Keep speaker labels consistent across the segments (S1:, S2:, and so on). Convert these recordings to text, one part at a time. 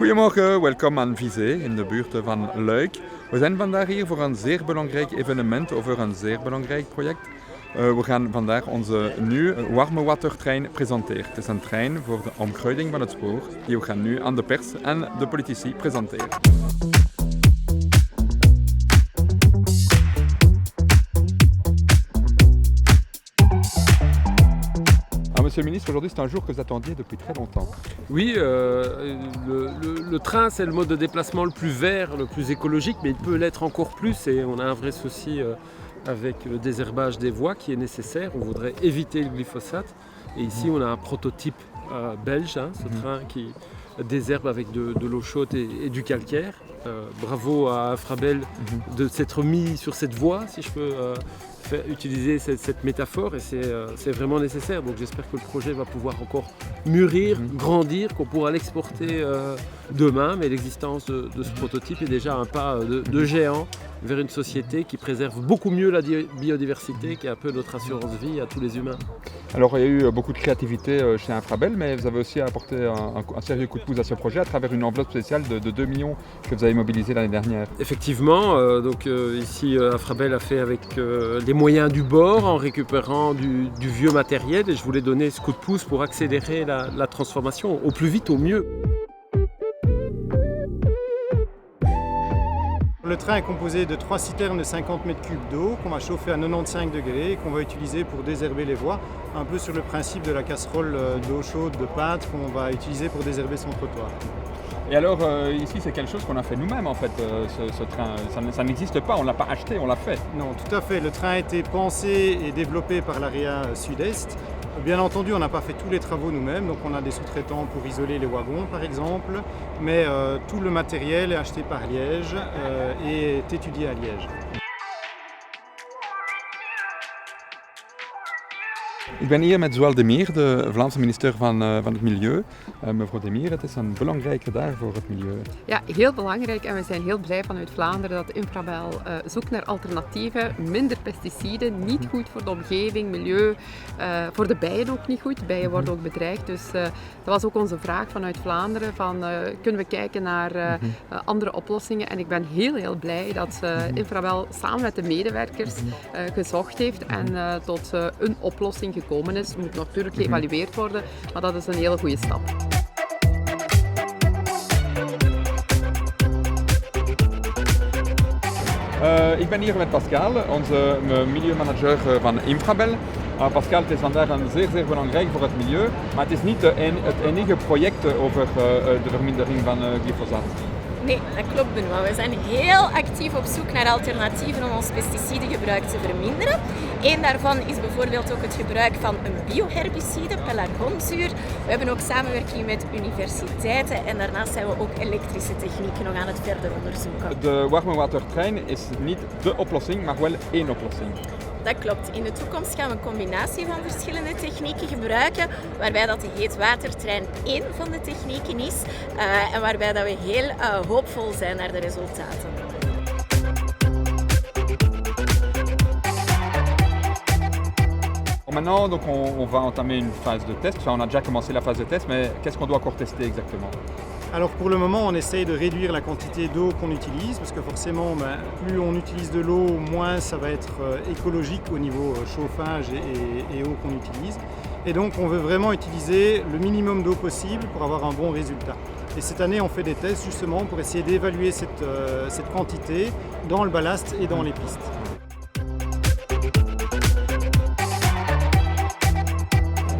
S1: Goedemorgen, welkom aan Vizé in de buurt van Luik. We zijn vandaag hier voor een zeer belangrijk evenement over een zeer belangrijk project. We gaan vandaag onze nieuwe warme watertrein presenteren. Het is een trein voor de omkruiding van het spoor die we gaan nu aan de pers en de politici presenteren. Monsieur le ministre, aujourd'hui c'est un jour que vous attendiez depuis très longtemps.
S2: Oui, le train c'est le mode de déplacement le plus vert, le plus écologique, mais il peut l'être encore plus et on a un vrai souci avec le désherbage des voies qui est nécessaire. On voudrait éviter le glyphosate et ici on a un prototype belge, ce train qui désherbe avec de l'eau chaude et du calcaire. Bravo à Infrabel de s'être mis sur cette voie, si je peux utiliser cette métaphore, et c'est vraiment nécessaire. Donc j'espère que le projet va pouvoir encore mûrir, grandir, qu'on pourra l'exporter demain, mais l'existence de ce prototype est déjà un pas de géant vers une société qui préserve beaucoup mieux la biodiversité, qui est un peu notre assurance vie à tous les humains.
S1: Alors il y a eu beaucoup de créativité chez Infrabel, mais vous avez aussi apporté un sérieux coup de pouce à ce projet à travers une enveloppe spéciale de 2 millions que vous avez mobilisée l'année dernière.
S2: Effectivement, ici Infrabel a fait avec les moyens du bord en récupérant du vieux matériel, et je voulais donner ce coup de pouce pour accélérer la transformation au plus vite, au mieux.
S3: Le train est composé de 3 citernes de 50 mètres cubes d'eau qu'on va chauffer à 95 degrés et qu'on va utiliser pour désherber les voies, un peu sur le principe de la casserole d'eau chaude de pâte qu'on va utiliser pour désherber son trottoir.
S1: Et alors ici c'est quelque chose qu'on a fait nous-mêmes en fait, ce train, ça n'existe pas, on ne l'a pas acheté, on l'a fait.
S3: Non, tout à fait, le train a été pensé et développé par l'AREA Sud-Est. Bien entendu, on n'a pas fait tous les travaux nous-mêmes, donc on a des sous-traitants pour isoler les wagons par exemple, mais tout le matériel est acheté par Liège et est étudié à Liège.
S1: Ik ben hier met Zoël Demire, de Vlaamse minister van het Milieu. Mevrouw Demire, het is een belangrijke dag voor het milieu.
S4: Ja, heel belangrijk, en we zijn heel blij vanuit Vlaanderen dat Infrabel zoekt naar alternatieven, minder pesticiden, niet goed voor de omgeving, milieu, voor de bijen ook niet goed. Bijen worden ook bedreigd, dus dat was ook onze vraag vanuit Vlaanderen, kunnen we kijken naar andere oplossingen. En ik ben heel blij dat Infrabel samen met de medewerkers gezocht heeft en tot een oplossing gekomen is. Het moet natuurlijk geëvalueerd worden, maar dat is een hele goede stap.
S1: Ik ben hier met Pascal, onze milieumanager van Infrabel. Pascal, het is vandaag een zeer belangrijk voor het milieu, maar het is niet het enige project over de vermindering van glyfosaat.
S5: Nee, dat klopt Benoît. We zijn heel actief op zoek naar alternatieven om ons pesticidengebruik te verminderen. Eén daarvan is bijvoorbeeld ook het gebruik van een bioherbicide, pelargonzuur. We hebben ook samenwerking met universiteiten en daarnaast zijn we ook elektrische technieken nog aan het verder onderzoeken.
S1: De warme watertrein is niet de oplossing, maar wel één oplossing.
S5: Dat klopt. In de toekomst gaan we een combinatie van verschillende technieken gebruiken, waarbij dat de heetwatertrein één van de technieken is en waarbij dat we heel hoopvol zijn naar de resultaten.
S1: Maintenant, donc on va entamer une phase de test. Enfin, on a déjà commencé la phase de test, mais qu'est-ce qu'on doit encore tester exactement?
S3: Alors pour le moment, on essaye de réduire la quantité d'eau qu'on utilise, parce que forcément, plus on utilise de l'eau, moins ça va être écologique au niveau chauffage et eau qu'on utilise. Et donc on veut vraiment utiliser le minimum d'eau possible pour avoir un bon résultat. Et cette année, on fait des tests justement pour essayer d'évaluer cette quantité dans le ballast et dans les pistes.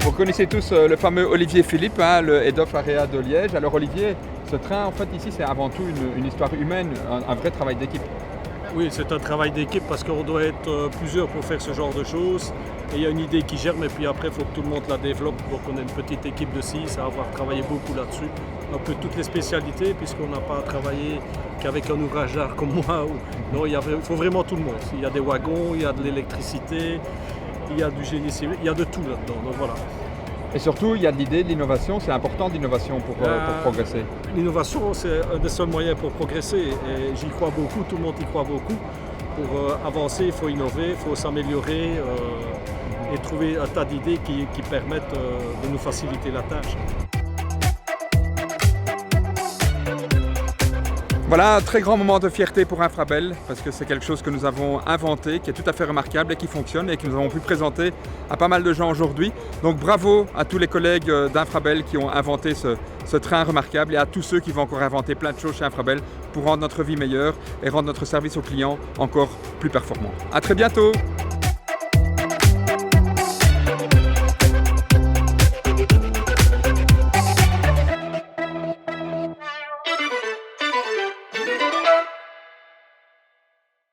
S1: Vous connaissez tous le fameux Olivier Philippe, le Head of Area de Liège. Alors Olivier, ce train en fait ici c'est avant tout une histoire humaine, un vrai travail d'équipe.
S6: Oui, c'est un travail d'équipe parce qu'on doit être plusieurs pour faire ce genre de choses. Et il y a une idée qui germe et puis après il faut que tout le monde la développe. Donc on a une petite équipe de 6 à avoir travaillé beaucoup là-dessus. Un peu toutes les spécialités puisqu'on n'a pas travaillé qu'avec un ouvrage d'art comme moi. Non, il faut vraiment tout le monde. Il y a des wagons, il y a de l'électricité, il y a du génie civil, il y a de tout là-dedans. Donc voilà.
S1: Et surtout, il y a de l'idée, de l'innovation. C'est important l'innovation pour progresser.
S6: L'innovation, c'est un des seuls moyens pour progresser. Et j'y crois beaucoup, tout le monde y croit beaucoup. Pour avancer, il faut innover, il faut s'améliorer et trouver un tas d'idées qui permettent de nous faciliter la tâche.
S1: Voilà, un très grand moment de fierté pour Infrabel parce que c'est quelque chose que nous avons inventé, qui est tout à fait remarquable et qui fonctionne et que nous avons pu présenter à pas mal de gens aujourd'hui. Donc bravo à tous les collègues d'Infrabel qui ont inventé ce train remarquable et à tous ceux qui vont encore inventer plein de choses chez Infrabel pour rendre notre vie meilleure et rendre notre service aux clients encore plus performant. À très bientôt!